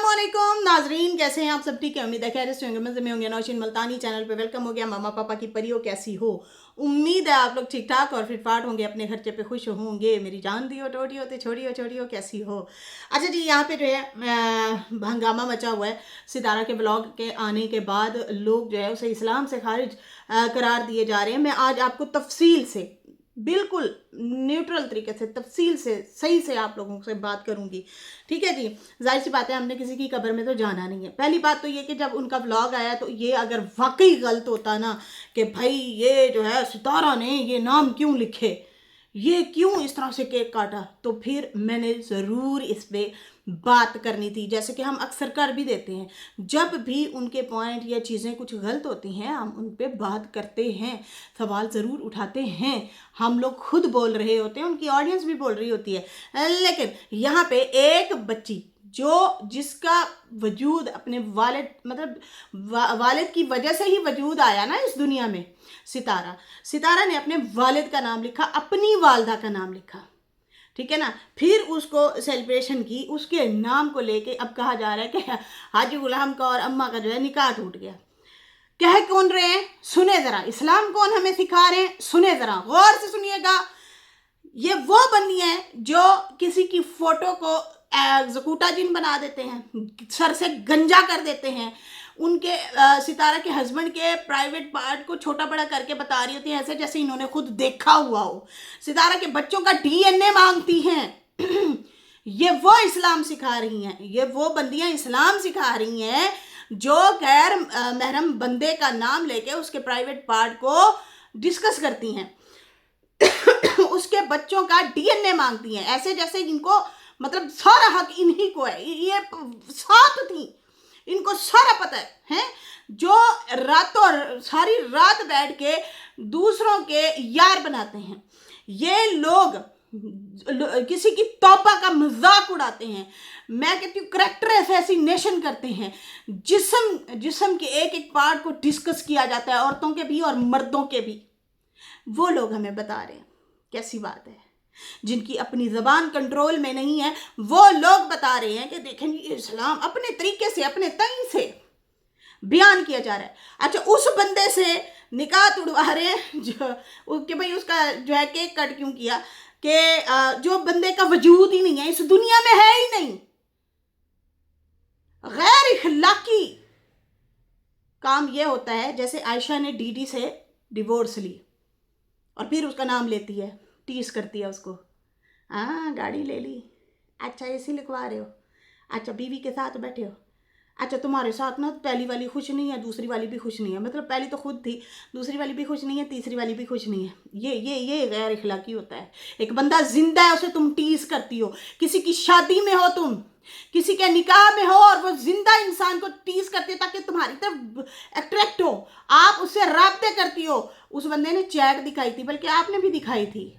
अस्सलामुअलैकुम नाजरीन, कैसे हैं आप सब? ठीक है, उम्मीद है खैरियत से होंगे, मज़े में होंगे। नौशीन मुल्तानी चैनल पे वेलकम हो गया। मामा पापा की परियों कैसी हो? उम्मीद है आप लोग ठीक ठाक और फिटफाट होंगे, अपने खर्चे पे खुश होंगे। मेरी जान दी हो, टोटी होते छोड़ी हो कैसी हो? अच्छा जी, यहाँ पे जो है हंगामा मचा हुआ है। सितारा के ब्लॉग के आने के बाद लोग जो है उसे इस्लाम से खारिज करार दिए जा रहे हैं। मैं आज आपको तफसील से, बिल्कुल न्यूट्रल तरीके से, तफसील से, सही से आप लोगों से बात करूंगी। ठीक है जी। जाहिर सी बात है, हमने किसी की कब्र में तो जाना नहीं है। पहली बात तो ये कि जब उनका व्लॉग आया तो ये अगर वाकई गलत होता ना कि भाई ये जो है सितारा ने ये नाम क्यों लिखे, ये क्यों इस तरह से केक काटा, तो फिर मैंने ज़रूर इस पे बात करनी थी, जैसे कि हम अक्सर कर भी देते हैं। जब भी उनके पॉइंट या चीज़ें कुछ गलत होती हैं हम उन पे बात करते हैं, सवाल ज़रूर उठाते हैं। हम लोग खुद बोल रहे होते हैं, उनकी ऑडियंस भी बोल रही होती है। लेकिन यहाँ पे एक बच्ची जिसका वजूद अपने वालिद, मतलब वालिद की वजह से ही वजूद आया ना इस दुनिया में, सितारा ने अपने वालिद का नाम लिखा, अपनी वालदा का नाम लिखा, ठीक है ना। फिर उसको सेलिब्रेशन की, उसके नाम को लेके अब कहा जा रहा है कि हाजी गुलाम का और अम्मा का जो है निकाह टूट गया। कह कौन रहे हैं? सुने जरा, इस्लाम कौन हमें सिखा रहे हैं, सुने जरा, गौर से सुनिएगा। ये वो बंदी हैं जो किसी की फोटो को जकूटा जिन बना देते हैं, सर से गंजा कर देते हैं, उनके सितारा के हस्बैंड के प्राइवेट पार्ट को छोटा बड़ा करके बता रही होती हैं, ऐसे जैसे इन्होंने खुद देखा हुआ हो। सितारा के बच्चों का डीएनए मांगती हैं। ये वो इस्लाम सिखा रही हैं, ये वो बंदियां इस्लाम सिखा रही हैं जो गैर महरम बंदे का नाम लेके उसके प्राइवेट पार्ट को डिस्कस करती हैं। उसके बच्चों का डीएनए मांगती हैं, ऐसे जैसे इनको मतलब सारा हक इन्हीं को है। ये साथ थी, इनको सारा पता है जो सारी रात बैठ के दूसरों के यार बनाते हैं। ये लोग किसी की तौबा का मजाक उड़ाते हैं। मैं कहती हूँ करेक्टर असैसिनेशन करते हैं। जिस्म के एक एक पार्ट को डिस्कस किया जाता है, औरतों के भी और मर्दों के भी। वो लोग हमें बता रहे हैं, कैसी बात है। जिनकी अपनी ज़बान कंट्रोल में नहीं है वो लोग बता रहे हैं कि देखें इस्लाम अपने तरीके से, अपने तई से बयान किया जा रहा है। अच्छा, उस बंदे से निकाह तुड़वा रहे हैं कि भाई उसका जो है केक कट क्यों किया, कि जो बंदे का वजूद ही नहीं है, इस दुनिया में है ही नहीं। गैर इखलाकी काम यह होता है जैसे आयशा ने डीडी से डिवोर्स ली और फिर उसका नाम लेती है, टीस करती है उसको। हाँ, गाड़ी ले ली, अच्छा एसी लिखवा रहे हो, अच्छा बीवी के साथ बैठे हो, अच्छा तुम्हारे साथ ना पहली वाली खुश नहीं है, दूसरी वाली भी खुश नहीं है, मतलब पहली तो खुद थी, दूसरी वाली भी खुश नहीं है, तीसरी वाली भी खुश नहीं है। ये गैर इखलाकी होता है। एक बंदा जिंदा है, उसे तुम टीस करती हो। किसी की शादी में हो, तुम किसी के निकाह में हो और वो जिंदा इंसान को टीस करते ताकि तुम्हारी तरफ अट्रैक्ट हो, आप उससे राब्ते करती हो। उस बंदे ने चैट दिखाई थी, बल्कि आपने भी दिखाई थी,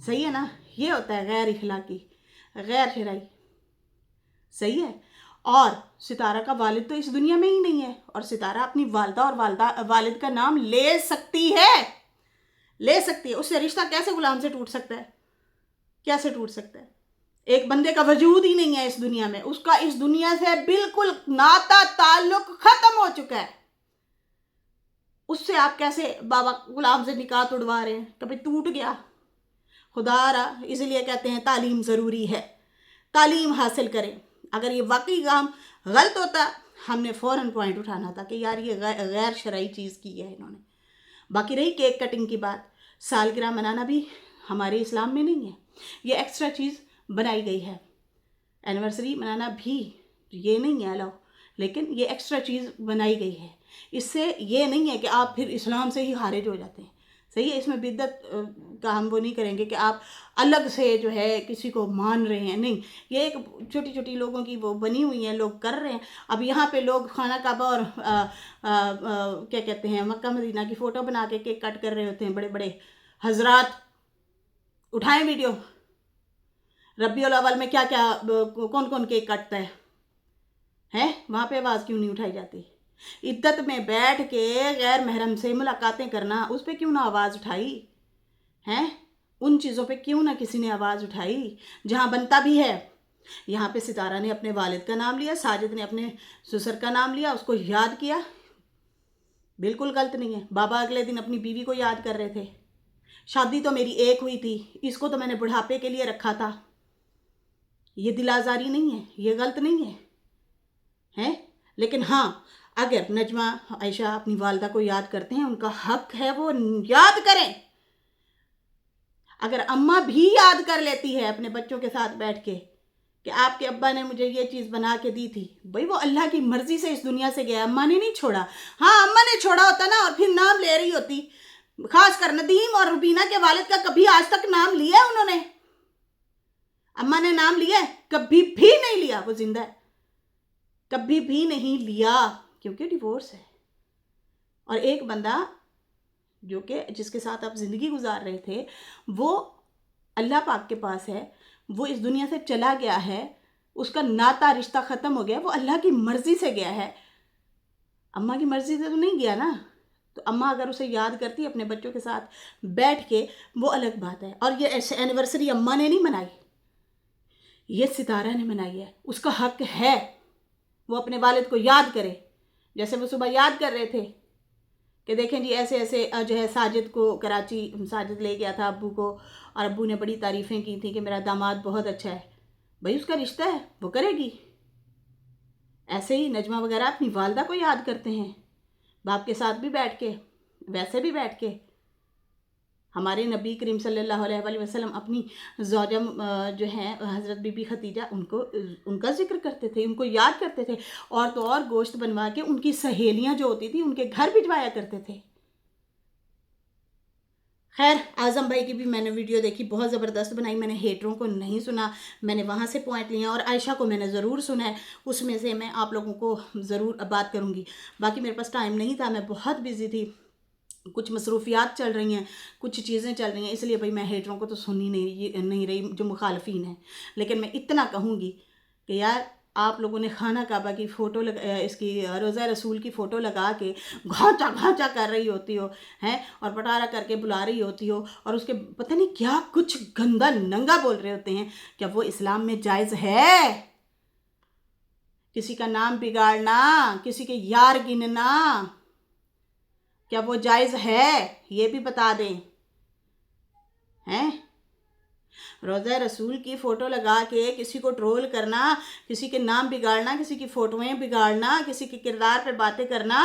सही है ना। ये होता है गैर इखलाकी, गैर शरई, सही है। और सितारा का वालिद तो इस दुनिया में ही नहीं है, और सितारा अपनी वालदा और वालिद का नाम ले सकती है, उससे रिश्ता कैसे गुलाम से टूट सकता है? कैसे टूट सकता है? एक बंदे का वजूद ही नहीं है इस दुनिया में, उसका इस दुनिया से बिल्कुल नाता ताल्लुक खत्म हो चुका है। उससे आप कैसे बाबा गुलाम से निकाह तोड़वा रहे हैं? कभी टूट गया? खुदारा, इसलिए कहते हैं तालीम ज़रूरी है, तालीम हासिल करें। अगर ये वाकई काम गलत होता हमने फ़ौरन पॉइंट उठाना था कि यार ये गैर शरई चीज़ की है इन्होंने। बाकी रही केक कटिंग की बात, सालगिरह मनाना भी हमारे इस्लाम में नहीं है, ये एक्स्ट्रा चीज़ बनाई गई है। एनिवर्सरी मनाना भी ये नहीं है अलाउ, लेकिन ये एक्स्ट्रा चीज़ बनाई गई है। इससे ये नहीं है कि आप फिर इस्लाम से ही खारिज हो जाते हैं, सही है। इसमें बिद्दत का हम वो नहीं करेंगे कि आप अलग से जो है किसी को मान रहे हैं, नहीं। ये एक छोटी छोटी लोगों की वो बनी हुई हैं, लोग कर रहे हैं। अब यहाँ पे लोग खाना काबा और क्या कहते हैं मक्का मदीना की फ़ोटो बना के केक कट कर रहे होते हैं। बड़े बड़े हजरात उठाएं वीडियो, रबीउल अव्वल में क्या क्या कौन कौन केक काटता है वहाँ पे आवाज़ क्यों नहीं उठाई जाती? इद्दत में बैठ के गैर महरम से मुलाकातें करना, उस पर क्यों ना आवाज़ उठाई हैं? उन चीज़ों पे क्यों ना किसी ने आवाज़ उठाई जहाँ बनता भी है। यहाँ पे सितारा ने अपने वालिद का नाम लिया, साजिद ने अपने ससुर का नाम लिया, उसको याद किया, बिल्कुल गलत नहीं है। बाबा अगले दिन अपनी बीवी को याद कर रहे थे, शादी तो मेरी एक हुई थी, इसको तो मैंने बुढ़ापे के लिए रखा था। ये दिल आज़ारी नहीं है, ये गलत नहीं है, हैं? लेकिन हाँ, अगर नजमा आयशा अपनी वालदा को याद करते हैं, उनका हक है वो याद करें। अगर अम्मा भी याद कर लेती है अपने बच्चों के साथ बैठ के कि आपके अब्बा ने मुझे ये चीज़ बना के दी थी, भाई वो अल्लाह की मर्ज़ी से इस दुनिया से गया, अम्मा ने नहीं छोड़ा। हाँ, अम्मा ने छोड़ा होता ना और फिर नाम ले रही होती। खास कर नदीम और रुबीना के वालिद का कभी आज तक नाम लिया है उन्होंने? अम्मा ने नाम लिया है? कभी भी नहीं लिया। वो जिंदा है, कभी भी नहीं लिया, क्योंकि डिवोर्स है। और एक बंदा जो कि जिसके साथ आप ज़िंदगी गुजार रहे थे, वो अल्लाह पाक के पास है, वो इस दुनिया से चला गया है, उसका नाता रिश्ता ख़त्म हो गया, वो अल्लाह की मर्ज़ी से गया है, अम्मा की मर्ज़ी से तो नहीं गया ना। तो अम्मा अगर उसे याद करती अपने बच्चों के साथ बैठ के, वो अलग बात है। और ये एनिवर्सरी अम्मा ने नहीं मनाई, ये सितारा ने मनाई है। उसका हक है वो अपने वालिद को याद करे, जैसे वो सुबह याद कर रहे थे कि देखें जी ऐसे ऐसे जो है साजिद को कराची साजिद ले गया था अब्बू को, और अब्बू ने बड़ी तारीफ़ें की थी कि मेरा दामाद बहुत अच्छा है। भाई उसका रिश्ता है, वो करेगी। ऐसे ही नजमा वगैरह अपनी वालदा को याद करते हैं, बाप के साथ भी बैठ के, वैसे भी बैठ के। हमारे नबी करीम सल्लल्लाहु अलैहि वसल्लम अपनी ज़ौजा जो हैं हज़रत बीबी खतीजा, उनका जिक्र करते थे, उनको याद करते थे, और तो और गोश्त बनवा के उनकी सहेलियां जो होती थी उनके घर भिजवाया करते थे। खैर, आज़म भाई की भी मैंने वीडियो देखी, बहुत ज़बरदस्त बनाई। मैंने हेटरों को नहीं सुना, मैंने वहाँ से पॉइंट लिया, और आयशा को मैंने ज़रूर सुना है, उसमें से मैं आप लोगों को ज़रूर बात करूँगी। बाकी मेरे पास टाइम नहीं था, मैं बहुत बिज़ी थी, कुछ मसरूफियात चल रही हैं, कुछ चीज़ें चल रही हैं, इसलिए भाई मैं हेटरों को तो सुन ही नहीं रही जो मुखालफीन हैं। लेकिन मैं इतना कहूँगी कि यार, आप लोगों ने खाना काबा की फ़ोटो इसकी रोज़ा रसूल की फ़ोटो लगा के घांचा घांचा कर रही होती हो हैं, और पटारा करके बुला रही होती हो, और उसके पता नहीं क्या कुछ गंदा नंगा बोल रहे होते हैं। क्या वो इस्लाम में जायज़ है? किसी का नाम बिगाड़ना, किसी के यार गिनना, क्या वो जायज़ है? ये भी बता दें। हैं, रोज़ा रसूल की फ़ोटो लगा के किसी को ट्रोल करना, किसी के नाम बिगाड़ना, किसी की फ़ोटोएं बिगाड़ना, किसी के किरदार पे बातें करना,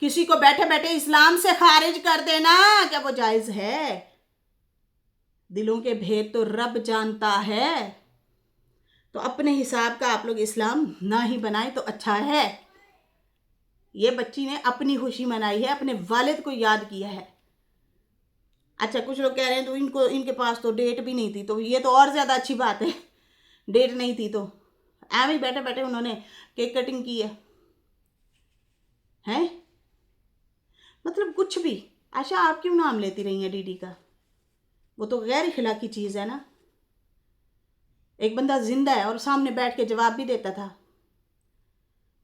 किसी को बैठे बैठे इस्लाम से खारिज कर देना, क्या वो जायज़ है? दिलों के भेद तो रब जानता है। तो अपने हिसाब का आप लोग इस्लाम ना ही बनाएं तो अच्छा है। ये बच्ची ने अपनी खुशी मनाई है, अपने वालिद को याद किया है। अच्छा, कुछ लोग कह रहे हैं तो इनके पास तो डेट भी नहीं थी, तो ये तो और ज़्यादा अच्छी बात है। डेट नहीं थी तो ऐਵੇਂ ही बैठे बैठे उन्होंने केक कटिंग की है, हैं? मतलब कुछ भी। आशा, आप क्यों नाम लेती रही हैं डीडी का? वो तो गैर इखलाकी चीज़ है ना। एक बंदा जिंदा है और सामने बैठ के जवाब भी देता था,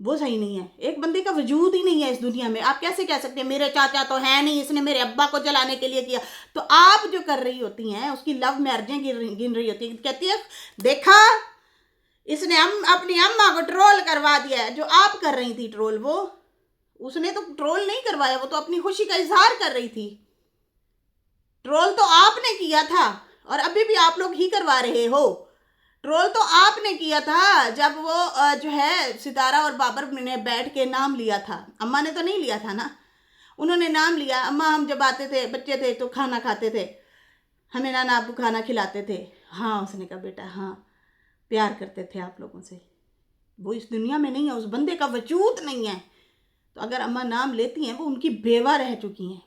वो सही नहीं है। एक बंदे का वजूद ही नहीं है इस दुनिया में, आप कैसे कह सकते हैं मेरे चाचा तो है नहीं, इसने मेरे अब्बा को जलाने के लिए किया? तो आप जो कर रही होती हैं उसकी लव मैरिजें गिन रही होती है, कहती है देखा इसने अपनी अम्मा को ट्रोल करवा दिया है। जो आप कर रही थी ट्रोल, वो उसने तो ट्रोल नहीं करवाया, वो तो अपनी खुशी का इजहार कर रही थी। ट्रोल तो आपने किया था और अभी भी आप लोग ही करवा रहे हो। ट्रोल तो आपने किया था जब वो जो है सितारा और बाबर ने बैठ के नाम लिया था। अम्मा ने तो नहीं लिया था ना, उन्होंने नाम लिया। अम्मा, हम जब आते थे बच्चे थे तो खाना खाते थे, हमें नाना अब्बू खाना खिलाते थे। हाँ, उसने कहा बेटा हाँ, प्यार करते थे आप लोगों से। वो इस दुनिया में नहीं है, उस बंदे का वजूद नहीं है। तो अगर अम्मा नाम लेती हैं, वो उनकी बेवा रह चुकी हैं,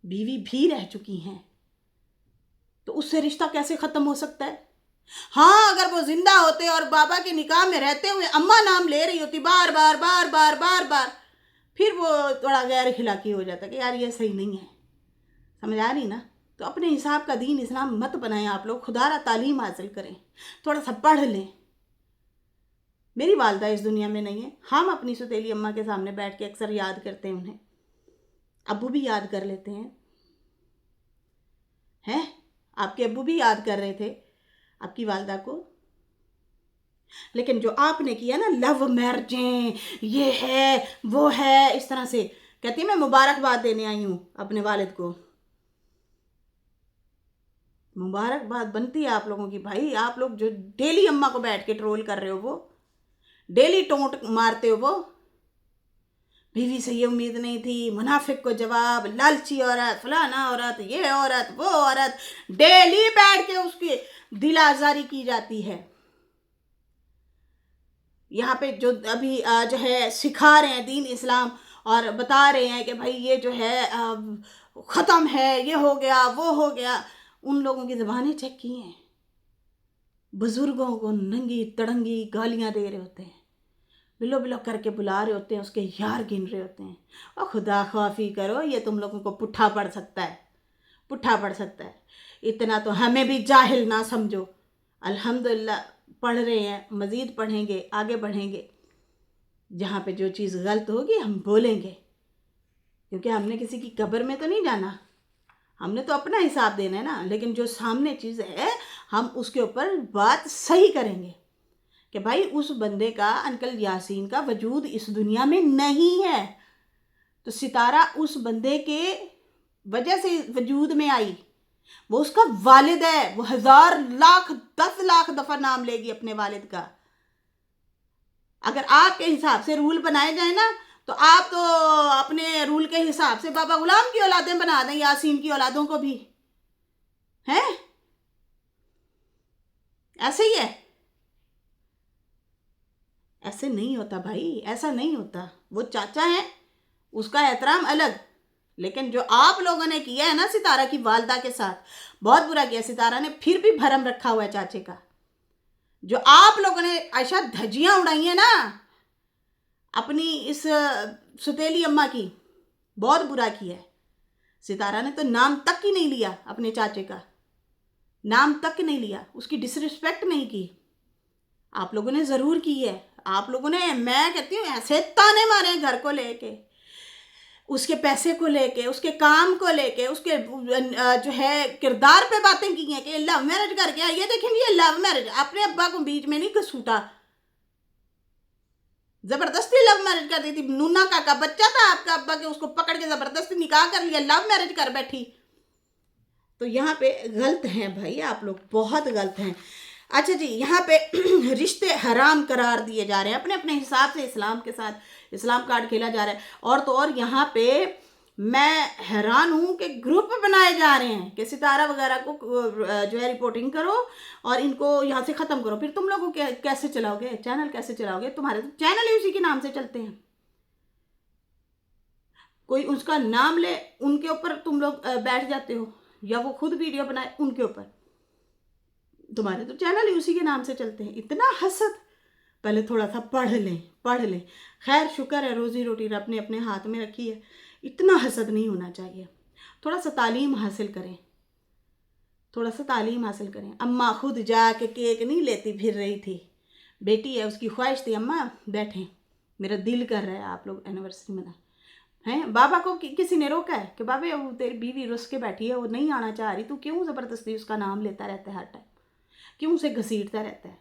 बीवी भी रह चुकी हैं, तो उससे रिश्ता कैसे ख़त्म हो सकता है? हाँ, अगर वो जिंदा होते और बाबा के निकाह में रहते हुए अम्मा नाम ले रही होती बार बार बार बार बार बार, फिर वो थोड़ा गैर इखलाकी हो जाता कि यार ये सही नहीं है। समझ आ रही ना? तो अपने हिसाब का दीन इस्लाम मत बनाएं आप लोग, खुदारा तालीम हासिल करें, थोड़ा सा पढ़ लें। मेरी वालदा इस दुनिया में नहीं है, हम अपनी सौतेली अम्मा के सामने बैठ के अक्सर याद करते हैं उन्हें, अब्बू भी याद कर लेते हैं। आपके अब्बू भी याद कर रहे थे आपकी वालदा को, लेकिन जो आपने किया ना, लव मैरिजें, ये है वो है, इस तरह से कहती मैं मुबारकबाद देने आई हूँ अपने वालिद को। मुबारकबाद बनती है आप लोगों की। भाई आप लोग जो डेली अम्मा को बैठ के ट्रोल कर रहे हो, वो डेली टोंट मारते हो, वो बीवी से ये उम्मीद नहीं थी, मुनाफिक को जवाब, लालची औरत, फलाना औरत, ये औरत, वो औरत, डेली बैठ के उसकी दिल आजारी की जाती है। यहाँ पे जो अभी जो है सिखा रहे हैं दीन इस्लाम और बता रहे हैं कि भाई ये जो है ख़त्म है, ये हो गया वो हो गया, उन लोगों की ज़बानें चेक की हैं। बुज़ुर्गों को नंगी तड़ंगी गालियाँ दे रहे होते हैं, बिलो बिलो करके बुला रहे होते हैं, उसके यार गिन रहे होते हैं। और खुदा ख्वाफी करो, ये तुम लोगों को पुट्ठा पड़ सकता है, पुट्ठा पड़ सकता है। इतना तो हमें भी जाहिल ना समझो। अल्हम्दुलिल्लाह पढ़ रहे हैं, मज़ीद पढ़ेंगे, आगे बढ़ेंगे। जहाँ पे जो चीज़ गलत होगी हम बोलेंगे, क्योंकि हमने किसी की कब्र में तो नहीं जाना, हमने तो अपना हिसाब देना है ना। लेकिन जो सामने चीज़ है हम उसके ऊपर बात सही करेंगे कि भाई उस बंदे का, अंकल यासीन का वजूद इस दुनिया में नहीं है, तो सितारा उस बंदे के वजह से वजूद में आई। वो उसका वालिद है, वो 1000 लाख 10 लाख दफ़ा नाम लेगी अपने वालिद का। अगर आपके हिसाब से रूल बनाए जाए ना, तो आप तो अपने रूल के हिसाब से बाबा गुलाम की औलादें बना दें, यासीन की औलादों को भी, हैं? ऐसे ही है। ऐसे नहीं होता भाई, ऐसा नहीं होता। वो चाचा है, उसका एहतराम अलग, लेकिन जो आप लोगों ने किया है ना सितारा की वालदा के साथ, बहुत बुरा किया। सितारा ने फिर भी भरम रखा हुआ है चाचे का। जो आप लोगों ने आयशा धज्जियां उड़ाई है ना अपनी इस सुतेली अम्मा की, बहुत बुरा किया है। सितारा ने तो नाम तक ही नहीं लिया, अपने चाचे का नाम तक नहीं लिया, उसकी डिसरिस्पेक्ट नहीं की। आप लोगों ने ज़रूर की है। आप लोगों ने, मैं कहती हूँ, ऐसे ताने मारे घर को लेके, उसके पैसे को लेके, उसके काम को लेके, उसके जो है किरदार पे बातें की हैं कि लव मैरिज करके आई है। देखेंगे ये लव मैरिज, अपने अब्बा को बीच में नहीं घसूटा, जबरदस्ती लव मैरिज कर दी थी। नूना का बच्चा था आपका अब्बा के, उसको पकड़ के जबरदस्ती निकाह कर लिया, लव मैरिज कर बैठी। तो यहाँ पे गलत हैं भाई, आप लोग बहुत गलत हैं। अच्छा जी, यहाँ पे रिश्ते हराम करार दिए जा रहे हैं अपने अपने हिसाब से, इस्लाम के साथ इस्लाम कार्ड खेला जा रहा है। और तो और यहाँ पे मैं हैरान हूँ कि ग्रुप बनाए जा रहे हैं कि सितारा वगैरह को जो है रिपोर्टिंग करो और इनको यहाँ से ख़त्म करो। फिर तुम लोगों को कैसे चलाओगे चैनल, कैसे चलाओगे? तुम्हारे तो चैनल ही उसी के नाम से चलते हैं। कोई उसका नाम ले, उनके ऊपर तुम लोग बैठ जाते हो, या वो खुद वीडियो बनाए उनके ऊपर। तुम्हारे तो चैनल ही उसी के नाम से चलते हैं। इतना हसद, पहले थोड़ा सा पढ़ लें। खैर शुक्र है रोज़ी रोटी अपने अपने हाथ में रखी है। इतना हसद नहीं होना चाहिए। थोड़ा सा तालीम हासिल करें, थोड़ा सा तालीम हासिल करें। अम्मा खुद जाके केक नहीं लेती फिर रही थी, बेटी है उसकी ख्वाहिश थी अम्मा बैठें, मेरा दिल कर रहा है आप लोग एनिवर्सरी मना हैं। बाबा को किसी ने रोका है कि बाबे वो तेरी बीवी रुस के बैठी है, वो नहीं आना चाह रही, तू क्यों ज़बरदस्ती उसका नाम लेता रहता है हर टाइम, क्यों उसे घसीटता रहता है?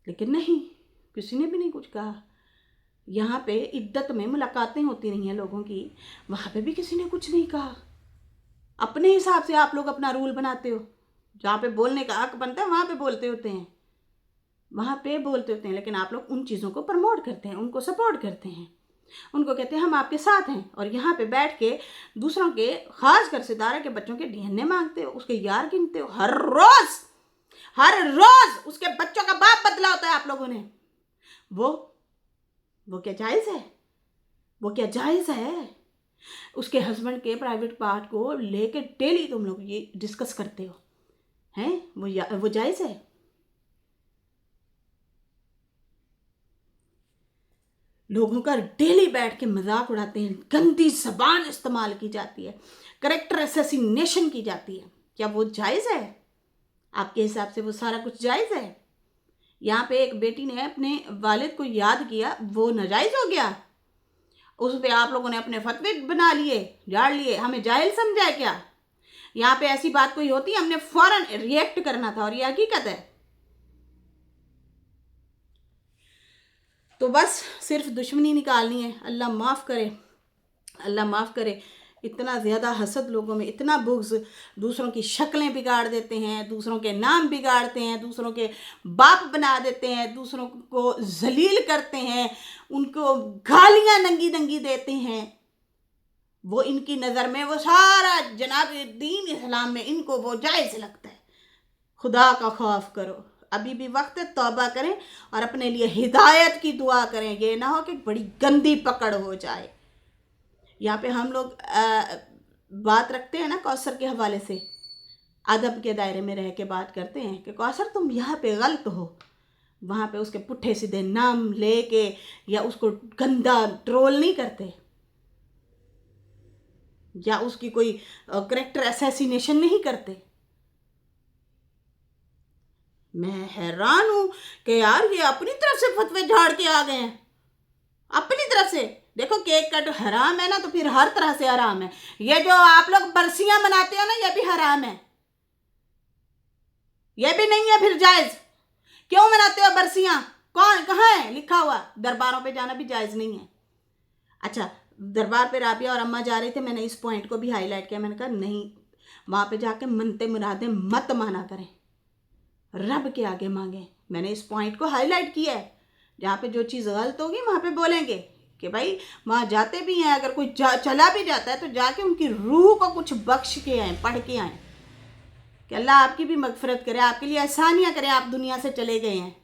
लेकिन नहीं, किसी ने भी नहीं कुछ कहा। यहाँ पे इद्दत में मुलाकातें होती रही हैं लोगों की, वहाँ पे भी किसी ने कुछ नहीं कहा। अपने हिसाब से आप लोग अपना रूल बनाते हो, जहाँ पे बोलने का हक बनता है वहाँ पे बोलते होते हैं, लेकिन आप लोग उन चीज़ों को प्रमोट करते हैं, उनको सपोर्ट करते हैं, उनको कहते हैं हम आपके साथ हैं। और यहाँ पे बैठ के दूसरों के, खास कर सितारा के बच्चों के डीएनए मांगते हो, उसके यार गिनते हो। हर रोज उसके बच्चों का बाप बदला होता है आप लोगों ने। वो क्या जायज़ है? वो क्या जायज़ है? उसके हस्बैंड के प्राइवेट पार्ट को लेके डेली तुम लोग ये डिस्कस करते हो, हैं? वो जायज़ है? लोगों का डेली बैठ के मजाक उड़ाते हैं, गंदी ज़बान इस्तेमाल की जाती है, करेक्टर असैसिनेशन की जाती है। क्या वो जायज़ है? आपके हिसाब से वो सारा कुछ जायज़ है? यहाँ पे एक बेटी ने अपने वालिद को याद किया, वो नाजायज़ हो गया? उस पर आप लोगों ने अपने फतवे बना लिए, झाड़ लिए, हमें जाहिल समझा है क्या? यहाँ पे ऐसी बात कोई होती है हमने फ़ौरन रिएक्ट करना था, और ये हकीकत है। तो बस सिर्फ दुश्मनी निकालनी है। अल्लाह माफ़ करे, अल्लाह माफ़ करे। इतना ज़्यादा हसद लोगों में, इतना बुग़्ज़, दूसरों की शक्लें बिगाड़ देते हैं, दूसरों के नाम बिगाड़ते हैं, दूसरों के बाप बना देते हैं, दूसरों को जलील करते हैं, उनको गालियाँ नंगी नंगी देते हैं। वो इनकी नज़र में वो सारा जनाब दीन इस्लाम में इनको वो जायज़ लगता है। खुदा का खौफ करो, अभी भी वक्त है, तौबा करें और अपने लिए हिदायत की दुआ करें। ये ना हो कि बड़ी गंदी पकड़ हो जाए। यहाँ पे हम लोग बात रखते हैं ना कौसर के हवाले से, अदब के दायरे में रह के बात करते हैं कि कौसर तुम यहाँ पे गलत हो, वहाँ पे उसके पुट्ठे सीधे नाम लेके या उसको गंदा ट्रोल नहीं करते, या उसकी कोई करेक्टर असैसिनेशन नहीं करते। मैं हैरान हूँ कि यार ये अपनी तरफ से फतवे झाड़ के आ गए हैं, अपनी तरफ से। देखो केक कट हराम है ना, तो फिर हर तरह से हराम है। ये जो आप लोग बरसियां मनाते हो ना, ये भी हराम है, ये भी नहीं है फिर जायज़। क्यों मनाते हो बरसियां? कौन, कहाँ है लिखा हुआ? दरबारों पे जाना भी जायज़ नहीं है। अच्छा, दरबार पे राबिया और अम्मा जा रहे थे, मैंने इस पॉइंट को भी हाईलाइट किया। मैंने कहा नहीं, वहाँ पे जाके मनते मुरादे मत माना करें, रब के आगे मांगें। मैंने इस पॉइंट को हाईलाइट किया है। जहाँ पे जो चीज़ गलत होगी वहाँ पे बोलेंगे कि भाई वहाँ जाते भी हैं, अगर कोई चला भी जाता है तो जाके उनकी रूह को कुछ बख्श के आएँ, पढ़ के आएँ कि अल्लाह आपकी भी मगफरत करे, आपके लिए आसानियाँ करे, आप दुनिया से चले गए हैं।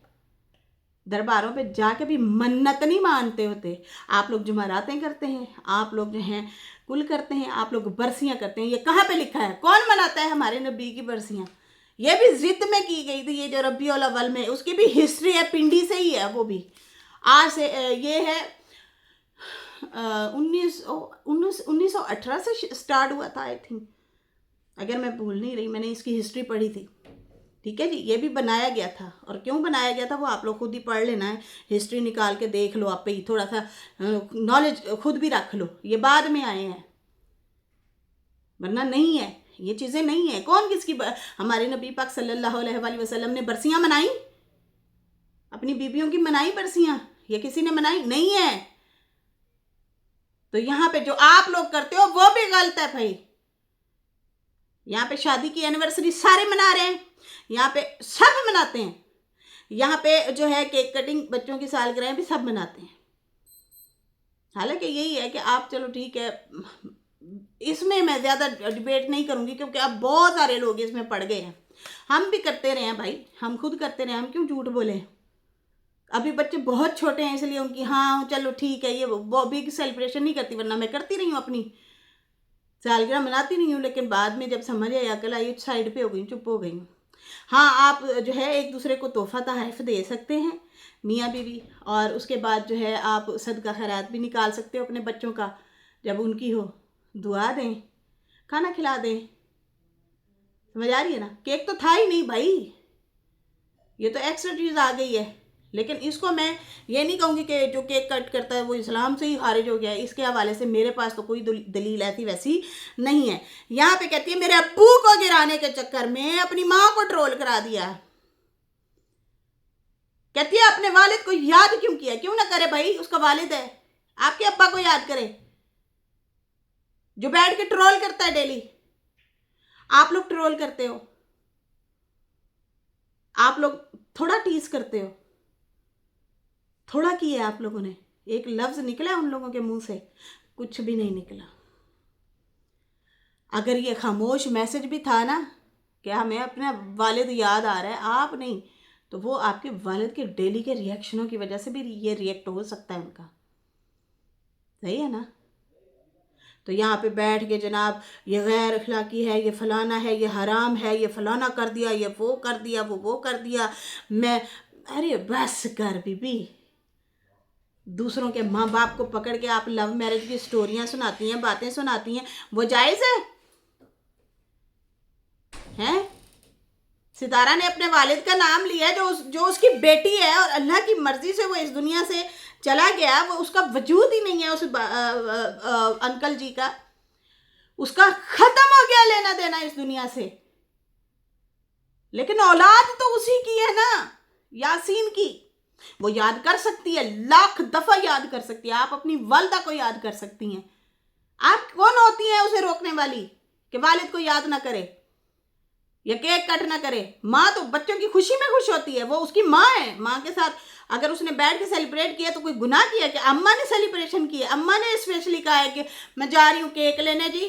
दरबारों पे जाके भी मन्नत नहीं मानते होते। आप लोग जुमरातें करते हैं, आप लोग जो हैं कुल करते हैं, आप लोग बरसियाँ करते हैं। ये कहाँ पे लिखा है? कौन मनाता है हमारे नबी की बरसियाँ? ये भी ज़िद में की गई थी। ये जो रबीउल अव्वल में, उसकी भी हिस्ट्री है, पिंडी से ही है वो भी। आज से ये है 1918 से स्टार्ट हुआ था आई थिंक, अगर मैं भूल नहीं रही। मैंने इसकी हिस्ट्री पढ़ी थी, ठीक है जी। ये भी बनाया गया था, और क्यों बनाया गया था वो आप लोग खुद ही पढ़ लेना है, हिस्ट्री निकाल के देख लो, आप पे ही थोड़ा सा नॉलेज खुद भी रख लो। ये बाद में आए हैं, वरना नहीं है, ये चीज़ें नहीं है। कौन किसकी हमारे नबी पाक सल्लल्लाहु अलैहि वसल्लम ने बरसियां मनाई? अपनी बीबियों की मनाई बरसियां? ये किसी ने मनाई नहीं है। तो यहाँ पे जो आप लोग करते हो वो भी गलत है भाई। यहाँ पे शादी की एनिवर्सरी सारे मना रहे हैं, यहाँ पे सब मनाते हैं। यहाँ पे जो है केक कटिंग, बच्चों की सालगिरह भी सब मनाते हैं। हालांकि यही है कि आप, चलो ठीक है, इसमें मैं ज़्यादा डिबेट नहीं करूँगी क्योंकि अब बहुत सारे लोग इसमें पड़ गए हैं। हम भी करते रहे हैं भाई, हम खुद करते रहे, हम क्यों झूठ बोले। अभी बच्चे बहुत छोटे हैं इसलिए उनकी हाँ चलो ठीक है, ये वो बिग सेलिब्रेशन नहीं करती, वरना मैं करती रही हूँ, अपनी सालगिरह मनाती नहीं हूँ। लेकिन बाद में जब समझ आई, अकल आई, साइड पे हो गई, चुप हो गई हूँ। हाँ, आप जो है एक दूसरे को तोहफा तहफ़ दे सकते हैं, मियाँ बीवी, और उसके बाद जो है आप सदका खैरात भी निकाल सकते हो अपने बच्चों का। जब उनकी हो, दुआ दें, खाना खिला दें। समझ आ रही है ना? केक तो था ही नहीं भाई, ये तो एक्स्ट्रा चीज़ आ गई है। लेकिन इसको मैं ये नहीं कहूँगी कि जो केक कट करता है वो इस्लाम से ही खारिज हो गया है। इसके हवाले से मेरे पास तो कोई दलील ऐसी वैसी नहीं है। यहाँ पे कहती है मेरे अब्बू को गिराने के चक्कर में अपनी माँ को ट्रोल करा दिया। कहती है अपने वालिद को याद क्यों किया? क्यों ना करे भाई, उसका वालिद है, आपके अब्बा को याद करे जो बैठ के ट्रोल करता है डेली। आप लोग ट्रोल करते हो, आप लोग थोड़ा टीज करते हो, थोड़ा किया आप लोगों ने, एक लफ्ज निकला उन लोगों के मुंह से, कुछ भी नहीं निकला। अगर ये खामोश मैसेज भी था ना कि हमें अपना वालिद याद आ रहा है, आप नहीं, तो वो आपके वालिद के डेली के रिएक्शनों की वजह से भी ये रिएक्ट हो सकता है उनका। सही है ना? तो यहाँ पे बैठ के जनाब ये गैर अखलाकी है, ये फलाना है, ये हराम है, ये फलाना कर दिया, ये वो कर दिया, वो कर दिया। मैं, अरे बस कर बीबी। दूसरों के माँ बाप को पकड़ के आप लव मैरिज की स्टोरियाँ सुनाती हैं, बातें सुनाती हैं, वो जायज़ है? हैं? सितारा ने अपने वालिद का नाम लिया है, जो उसकी बेटी है, और अल्लाह की मर्जी से वो इस दुनिया से चला गया, वो उसका वजूद ही नहीं है उस अंकल जी का, उसका खत्म हो गया लेना देना इस दुनिया से। लेकिन औलाद तो उसी की है ना, यासीन की। वो याद कर सकती है, लाख दफा याद कर सकती है। आप अपनी वालिदा को याद कर सकती हैं। आप कौन होती हैं उसे रोकने वाली कि वालिद को याद ना करे या केक कट ना करे? माँ तो बच्चों की खुशी में खुश होती है, वो उसकी माँ है। माँ के साथ अगर उसने बैठ के सेलिब्रेट किया तो कोई गुनाह किया कि अम्मा ने सेलिब्रेशन किया? अम्मा ने स्पेशली कहा है कि मैं जा रही हूँ केक लेने, जी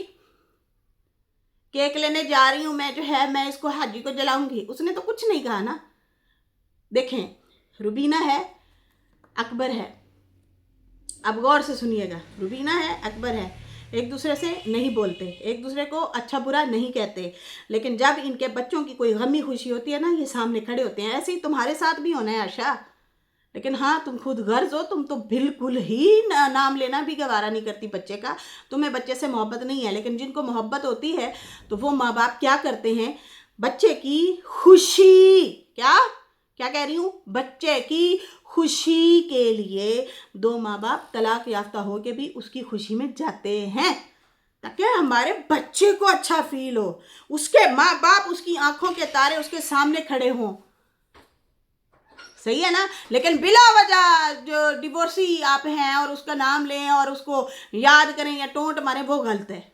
केक लेने जा रही हूँ मैं, जो है मैं इसको हाजी को जलाऊंगी। उसने तो कुछ नहीं कहा ना। देखें, रुबीना है, अकबर है, अब गौर से सुनिएगा। रुबीना है, अकबर है, एक दूसरे से नहीं बोलते, एक दूसरे को अच्छा बुरा नहीं कहते, लेकिन जब इनके बच्चों की कोई गमी खुशी होती है ना, ये सामने खड़े होते हैं। ऐसे ही तुम्हारे साथ भी होना है आशा। लेकिन हाँ, तुम खुद गर्ज हो, तुम तो बिल्कुल ही नाम लेना भी गवारा नहीं करती बच्चे का। तुम्हें बच्चे से मोहब्बत नहीं है, लेकिन जिनको मोहब्बत होती है तो वो माँ बाप क्या करते हैं? बच्चे की खुशी, क्या क्या कह रही हूँ, बच्चे की खुशी के लिए दो माँ बाप तलाक याफ्ता होके भी उसकी खुशी में जाते हैं, ताकि हमारे बच्चे को अच्छा फील हो, उसके माँ बाप उसकी आंखों के तारे उसके सामने खड़े हों। सही है ना? लेकिन बिला वजह जो डिवोर्सी आप हैं और उसका नाम लें और उसको याद करें या टोंट मारें, वो गलत है।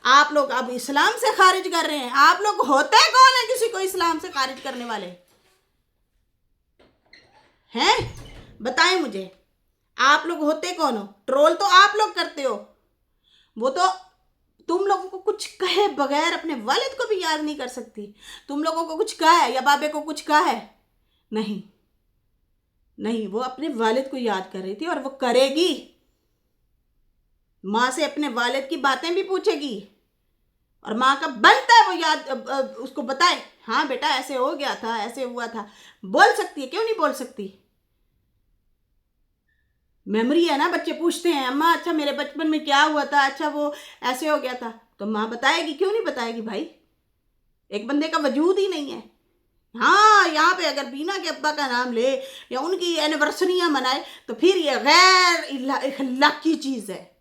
आप लोग अब इस्लाम से खारिज कर रहे हैं। आप लोग होते कौन है किसी को इस्लाम से खारिज करने वाले हैं? बताएं मुझे, आप लोग होते कौन हो? ट्रोल तो आप लोग करते हो। वो तो तुम लोगों को कुछ कहे बगैर अपने वालिद को भी याद नहीं कर सकती। तुम लोगों को कुछ कहा है या बाबे को कुछ कहा है? नहीं नहीं, वो अपने वालिद को याद कर रही थी और वो करेगी। माँ से अपने वालिद की बातें भी पूछेगी और माँ का बनता है वो याद उसको बताए, हाँ बेटा ऐसे हो गया था, ऐसे हुआ था। बोल सकती है, क्यों नहीं बोल सकती? मेमोरी है ना। बच्चे पूछते हैं, अम्मा अच्छा मेरे बचपन में क्या हुआ था, अच्छा वो ऐसे हो गया था, तो माँ बताएगी, क्यों नहीं बताएगी भाई? एक बंदे का वजूद ही नहीं है। हाँ, यहाँ पे अगर बीना के अब्बा का नाम ले या उनकी एनिवर्सरियां मनाए तो फिर ये गैर इखलाक की चीज़ है,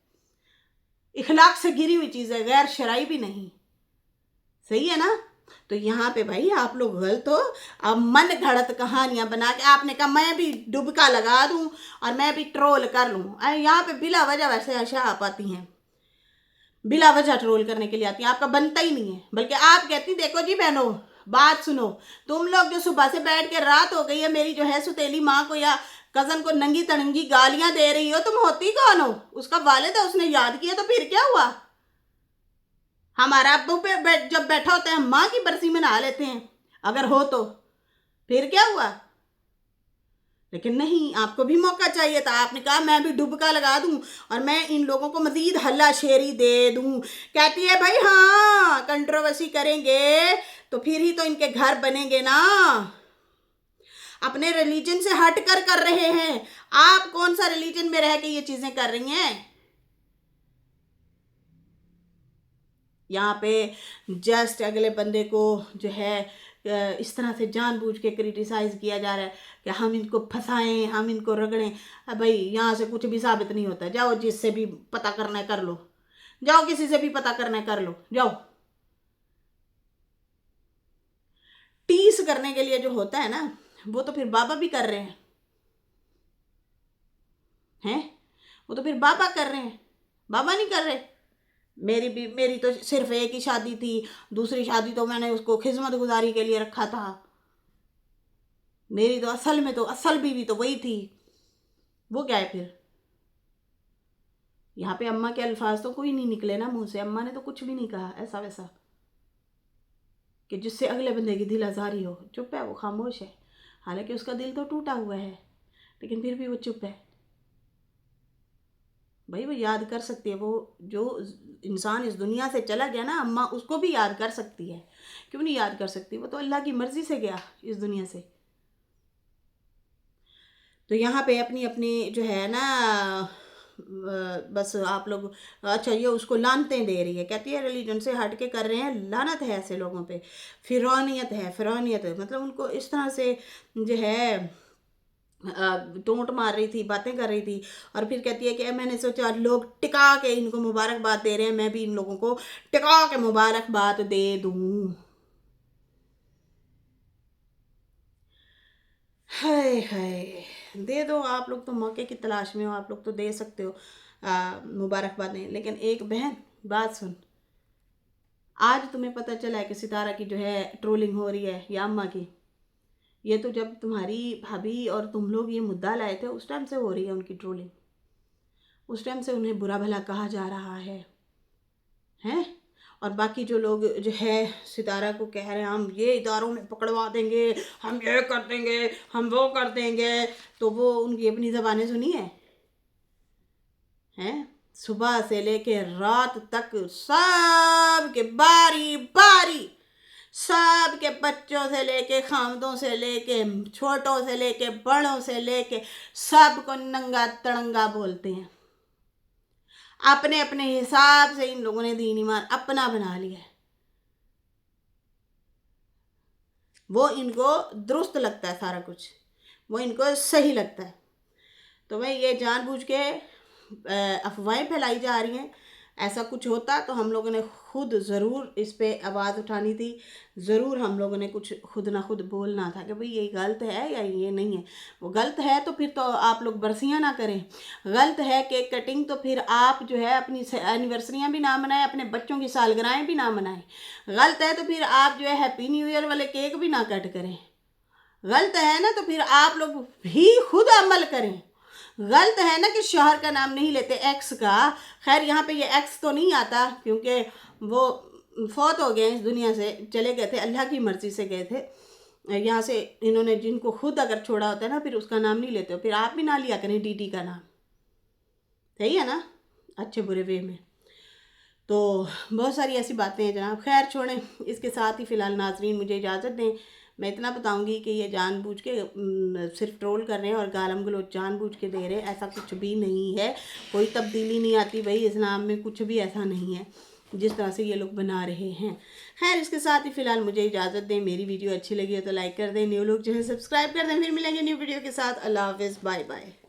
इखलाक से गिरी हुई चीज़ है, गैर शराई भी नहीं। सही है ना? तो यहाँ पे भाई आप लोग गलत हो। अब मन घड़त कहानियां बना के आपने कहा मैं भी डुबका लगा दूं और मैं भी ट्रोल कर लूं। यहाँ पे बिला वजह वैसे आशा आप आती हैं, बिला वजह ट्रोल करने के लिए आती हैं। आपका बनता ही नहीं है। बल्कि आप कहती देखो जी बहनों, बात सुनो, तुम लोग जो सुबह से बैठ के रात हो गई है मेरी जो है सुतेली माँ को या कजन को नंगी तड़ंगी गालियां दे रही हो, तुम होती कौन हो? उसका वालिद है, उसने याद किया तो फिर क्या हुआ? हमारा अब्बू पे जब बैठा होता है हम माँ की बरसी में नहा लेते हैं, अगर हो तो फिर क्या हुआ? लेकिन नहीं, आपको भी मौका चाहिए था। आपने कहा मैं भी डुबका लगा दूं और मैं इन लोगों को मजीद हल्ला शेरी दे दूं। कहती है भाई हाँ, कंट्रोवर्सी करेंगे तो फिर ही तो इनके घर बनेंगे ना। अपने रिलीजन से हट कर रहे हैं। आप कौन सा रिलीजन में रह के ये चीजें कर रही हैं? यहाँ पे जस्ट अगले बंदे को जो है इस तरह से जानबूझ के क्रिटिसाइज किया जा रहा है कि हम इनको फंसाएं, हम इनको रगड़ें। अब भाई यहाँ से कुछ भी साबित नहीं होता। जाओ जिससे भी पता करना है कर लो, जाओ किसी से भी पता करना है कर लो, जाओ। टीस करने के लिए जो होता है ना, वो तो फिर बाबा भी कर रहे हैं। वो तो फिर बाबा कर रहे हैं, बाबा नहीं कर रहे। मेरी तो सिर्फ एक ही शादी थी, दूसरी शादी तो मैंने उसको खिदमत गुजारी के लिए रखा था। मेरी तो असल में तो असल बीवी तो वही थी। वो क्या है फिर? यहाँ पे अम्मा के अल्फाज तो कोई नहीं निकले ना मुंह से। अम्मा ने तो कुछ भी नहीं कहा ऐसा वैसा कि जिससे अगले बंदे की दिल आज़ारी हो। चुप है, वो खामोश है। हालांकि उसका दिल तो टूटा हुआ है, लेकिन फिर भी वो चुप है। भाई वो याद कर सकती है। वो जो इंसान इस दुनिया से चला गया ना, अम्मा उसको भी याद कर सकती है। क्यों नहीं याद कर सकती? वो तो अल्लाह की मर्जी से गया इस दुनिया से। तो यहाँ पे अपनी अपनी जो है ना बस आप लोग, अच्छा ये उसको लानतें दे रही है, कहती है रिलीजन से हट के कर रहे हैं। लानत है ऐसे लोगों पे। फिरौनियत है, फिरौनियत है। मतलब उनको इस तरह से जो है टोंट मार रही थी, बातें कर रही थी, और फिर कहती है कि मैंने सोचा लोग टिका के इनको मुबारकबाद दे रहे हैं, मैं भी इन लोगों को टिका के मुबारकबाद दे दूं। हाय हाय। दे दो, आप लोग तो मौके की तलाश में हो, आप लोग तो दे सकते हो मुबारकबादें। लेकिन एक बहन बात सुन, आज तुम्हें पता चला है कि सितारा की जो है ट्रोलिंग हो रही है या अम्मा की, ये तो जब तुम्हारी भाभी और तुम लोग ये मुद्दा लाए थे उस टाइम से हो रही है उनकी ट्रोलिंग, उस टाइम से उन्हें बुरा भला कहा जा रहा है हैं। और बाकी जो लोग जो है सितारा को कह रहे हैं हम ये इदारों में पकड़वा देंगे, हम ये कर देंगे, हम वो कर देंगे, तो वो उनकी अपनी ज़बानें सुनी हैं। सुबह से लेके रात तक सब के बारी बारी, सब के बच्चों से लेके खामदों से लेके छोटों से लेके बड़ों से लेके सबको नंगा तड़ंगा बोलते हैं। अपने अपने हिसाब से इन लोगों ने दीन ईमान अपना बना लिया है, वो इनको दुरुस्त लगता है, सारा कुछ वो इनको सही लगता है। तो भाई ये जानबूझ के अफवाहें फैलाई जा रही हैं। ऐसा कुछ होता तो हम लोगों ने खुद ज़रूर इस पे आवाज़ उठानी थी, ज़रूर हम लोगों ने कुछ खुद ना खुद बोलना था कि भाई ये गलत है या ये नहीं है। वो गलत है तो फिर तो आप लोग बरसियाँ ना करें, गलत है केक कटिंग तो फिर आप जो है अपनी एनिवर्सरियाँ भी ना मनाएं, अपने बच्चों की सालगिरहें भी ना मनाएं। गलत है तो फिर आप जो है हैप्पी न्यू ईयर वाले केक भी ना कट करें। गलत है ना तो फिर आप लोग भी खुद अमल करें। गलत है ना कि शौहर का नाम नहीं लेते, एक्स का। खैर यहाँ पे ये एक्स तो नहीं आता क्योंकि वो फौत हो गए, इस दुनिया से चले गए थे, अल्लाह की मर्ज़ी से गए थे यहाँ से। इन्होंने जिनको खुद अगर छोड़ा होता है ना फिर उसका नाम नहीं लेते हो, फिर आप भी ना लिया करें डीटी का नाम, सही है ना, अच्छे बुरे वे में। तो बहुत सारी ऐसी बातें हैं जनाब। खैर छोड़ें, इसके साथ ही फ़िलहाल नाजरीन मुझे इजाज़त दें। मैं इतना बताऊंगी कि ये जानबूझ के सिर्फ ट्रोल कर रहे हैं और गालम गलोच जानबूझ के दे रहे हैं, ऐसा कुछ भी नहीं है। कोई तब्दीली नहीं आती भाई इस्लाम में, कुछ भी ऐसा नहीं है जिस तरह से ये लोग बना रहे हैं। खैर इसके साथ ही फ़िलहाल मुझे इजाज़त दें। मेरी वीडियो अच्छी लगी हो तो लाइक कर दें, न्यू लोग जो है सब्सक्राइब कर दें। फिर मिलेंगे न्यू वीडियो के साथ। अल्लाह हाफ़िज़, बाय बाय।